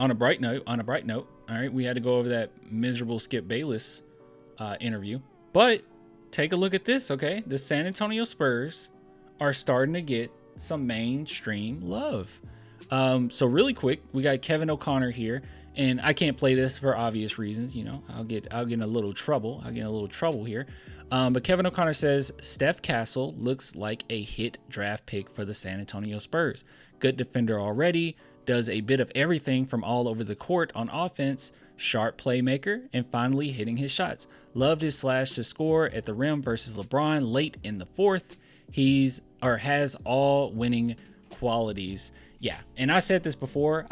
On a bright note, all right, we had to go over that miserable Skip Bayless interview, but take a look at this, okay? The San Antonio Spurs are starting to get some mainstream love. So really quick, we got Kevin O'Connor here, and I can't play this for obvious reasons. You know, I'll get in a little trouble. Here. But Kevin O'Connor says Steph Castle looks like a hit draft pick for the San Antonio Spurs. Good defender already, does a bit of everything from all over the court on offense, sharp playmaker, and finally hitting his shots. Loved his slash to score at the rim versus LeBron late in the fourth. Has all winning qualities. Yeah, and I said this before.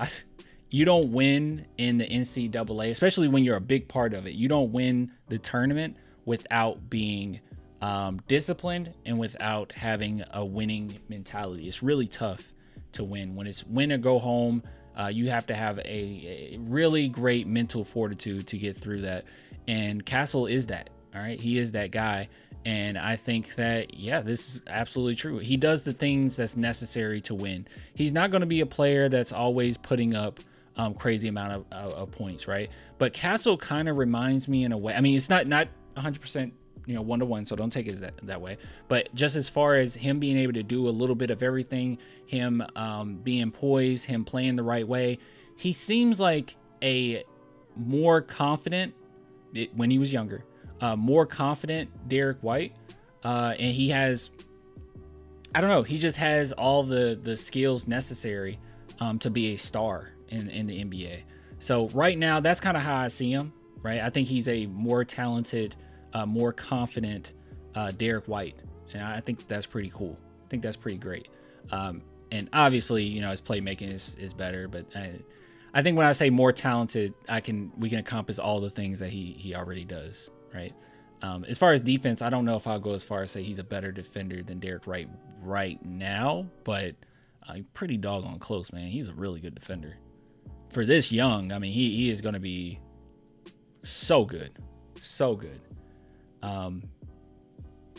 You don't win in the NCAA, especially when you're a big part of it. You don't win the tournament without being disciplined and without having a winning mentality. It's really tough to win. When it's win or go home, you have to have a really great mental fortitude to get through that. And Castle is that. All right, he is that guy. And I think that, yeah, this is absolutely true. He does the things that's necessary to win. He's not going to be a player that's always putting up crazy amount of points, right? But Castle kind of reminds me in a way. I mean, it's not 100%, one-to-one, so don't take it that way. But just as far as him being able to do a little bit of everything, him being poised, him playing the right way, he seems like a more confident, when he was younger, more confident Derek White, and he has, I don't know, he just has all the skills necessary to be a star in the NBA. So right now, that's kind of how I see him, right? I think he's a more talented, more confident Derek White, and I think that's pretty cool. I think that's pretty great. And obviously, his playmaking is better, but I think when I say more talented, we can encompass all the things that he already does. Right. As far as defense, I don't know if I'll go as far as say he's a better defender than Derek White right now, but pretty doggone close, man. He's a really good defender for this young. I mean, he is going to be so good.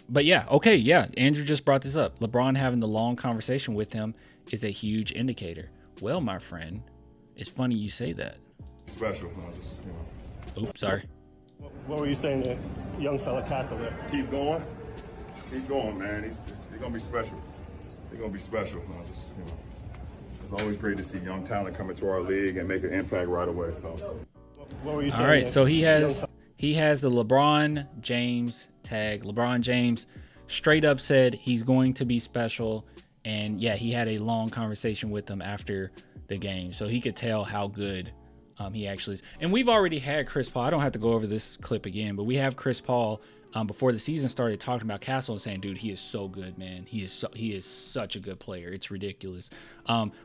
But yeah, okay. Yeah. Andrew just brought this up. LeBron having the long conversation with him is a huge indicator. Well, my friend, it's funny you say that. Special. Oops, sorry. What were you saying to young fella Castle there? Keep going, man. He's gonna be special. He's gonna be special. It's always great to see young talent come into our league and make an impact right away. So, what were you saying? All right, so he has the LeBron James tag. LeBron James straight up said he's going to be special, and yeah, he had a long conversation with him after the game, so he could tell how good he actually is. And we've already had Chris Paul. I don't have to go over this clip again, but we have Chris Paul before the season started talking about Castle and saying, dude, he is so good, man. He is such a good player. It's ridiculous.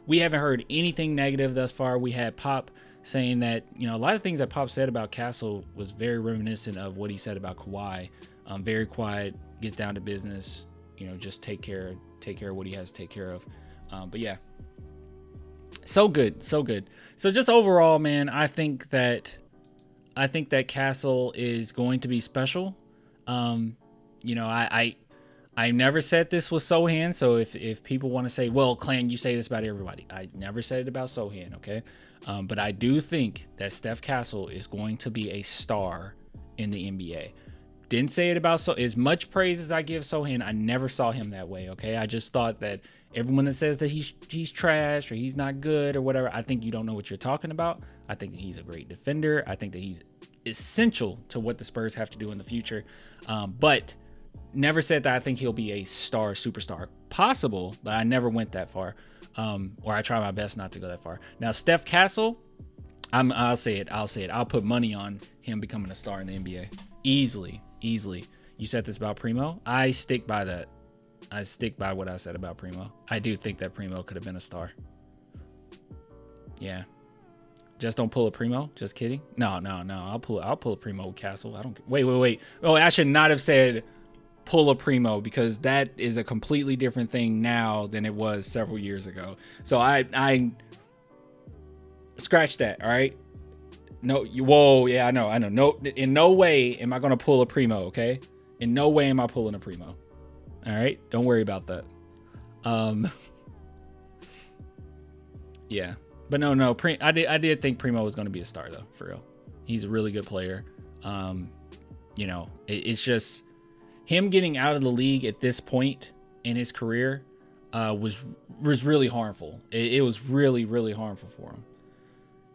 We haven't heard anything negative thus far. We had Pop saying that, a lot of things that Pop said about Castle was very reminiscent of what he said about Kawhi. Very quiet, gets down to business, just take care of what he has to take care of. But yeah, so good. So just overall, man, I think that Castle is going to be special. I never said this was Sohan. So if people want to say, well, Clan, you say this about everybody, I never said it about Sohan. Okay. But I do think that Steph Castle is going to be a star in the NBA. Didn't say it about as much praise as I give Sohan. I never saw him that way. Okay. I just thought that everyone that says that he's trash or he's not good or whatever, I think you don't know what you're talking about. I think that he's a great defender. I think that he's essential to what the Spurs have to do in the future. But never said that I think he'll be a superstar. Possible, but I never went that far. Or I try my best not to go that far. Now, Steph Castle, I'll say it. I'll put money on him becoming a star in the NBA. Easily. You said this about Primo. I stick by that. I stick by what I said about Primo. I do think that Primo could have been a star. Yeah. Just don't pull a Primo. Just kidding. No. I'll pull a Primo with Castle. I don't. Wait. Oh, I should not have said pull a Primo because that is a completely different thing now than it was several years ago. So I scratch that. All right. No. Whoa. Yeah. I know. No. In no way am I gonna pull a Primo. Okay. In no way am I pulling a Primo. All right, don't worry about that. Yeah. But no. I did think Primo was going to be a star though, for real. He's a really good player. You know, it's just him getting out of the league at this point in his career was really harmful. It was really harmful for him.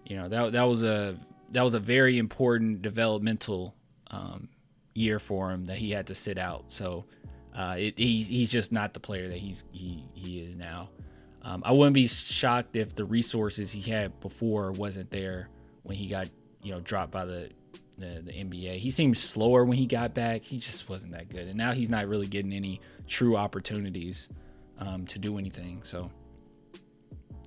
You know, that was a very important developmental year for him that he had to sit out. So he's just not the player that he is now. I wouldn't be shocked if the resources he had before wasn't there when he got, you know, dropped by the NBA. He seemed slower when he got back. He just wasn't that good. And now he's not really getting any true opportunities to do anything. So,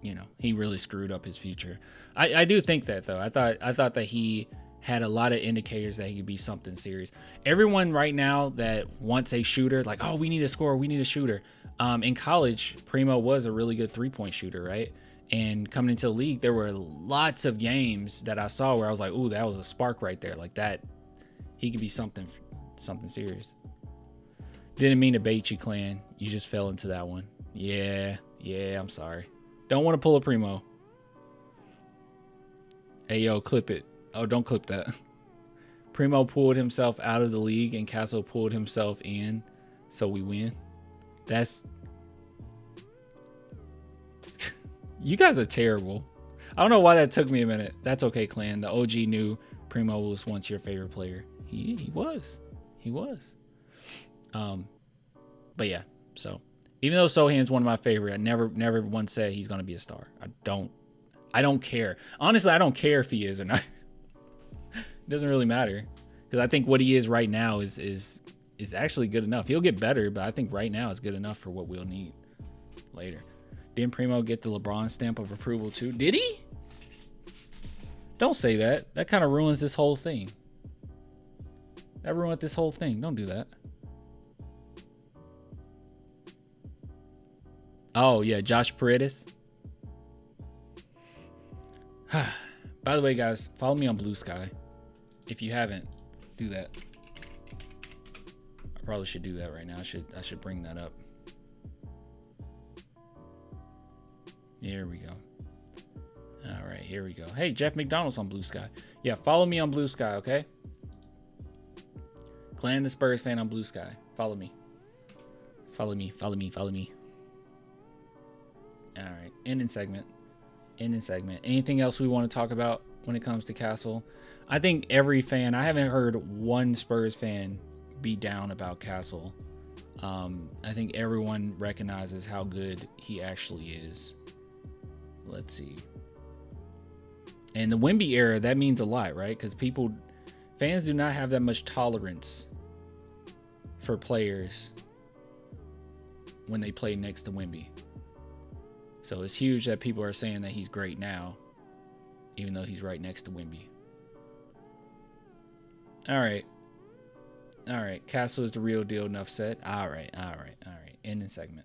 you know, he really screwed up his future. I do think that though. I thought that he had a lot of indicators that he could be something serious. Everyone right now that wants a shooter, like, oh, we need a scorer, we need a shooter. In college, Primo was a really good 3-point shooter, right? And coming into the league, there were lots of games that I saw where I was like, ooh, that was a spark right there. Like that, he could be something serious. Didn't mean to bait you, Clan. You just fell into that one. Yeah, I'm sorry. Don't want to pull a Primo. Hey, yo, clip it. Oh, don't clip that. Primo pulled himself out of the league and Castle pulled himself in, so we win. That's... You guys are terrible. I don't know why that took me a minute. That's okay, Clan. The OG knew Primo was once your favorite player. He was. But yeah, so even though Sohan's one of my favorite, I never once said he's gonna be a star. I don't care. Honestly, I don't care if he is or not. It doesn't really matter, because I think what he is right now is actually good enough. He'll get better, but I think right now it's good enough for what we'll need later. Didn't Primo get the LeBron stamp of approval too? Did he? Don't say that. That kind of ruins this whole thing. That ruined this whole thing. Don't do that. Oh, yeah. Josh Paredes. By the way, guys, follow me on Blue Sky. If you haven't, do that. I probably should do that right now. I should bring that up. Here we go. All right, here we go. Hey, Jeff McDonald's on Blue Sky. Yeah, follow me on Blue Sky, okay? Clan the Spurs fan on Blue Sky. Follow me. Follow me. All right, ending segment. Anything else we want to talk about when it comes to Castle? I think every fan, I haven't heard one Spurs fan be down about Castle. I think everyone recognizes how good he actually is. Let's see. And the Wemby era, that means a lot, right? Because fans do not have that much tolerance for players when they play next to Wemby. So it's huge that people are saying that he's great now, even though he's right next to Wemby. All right. Castle is the real deal. Enough said. All right. Ending segment.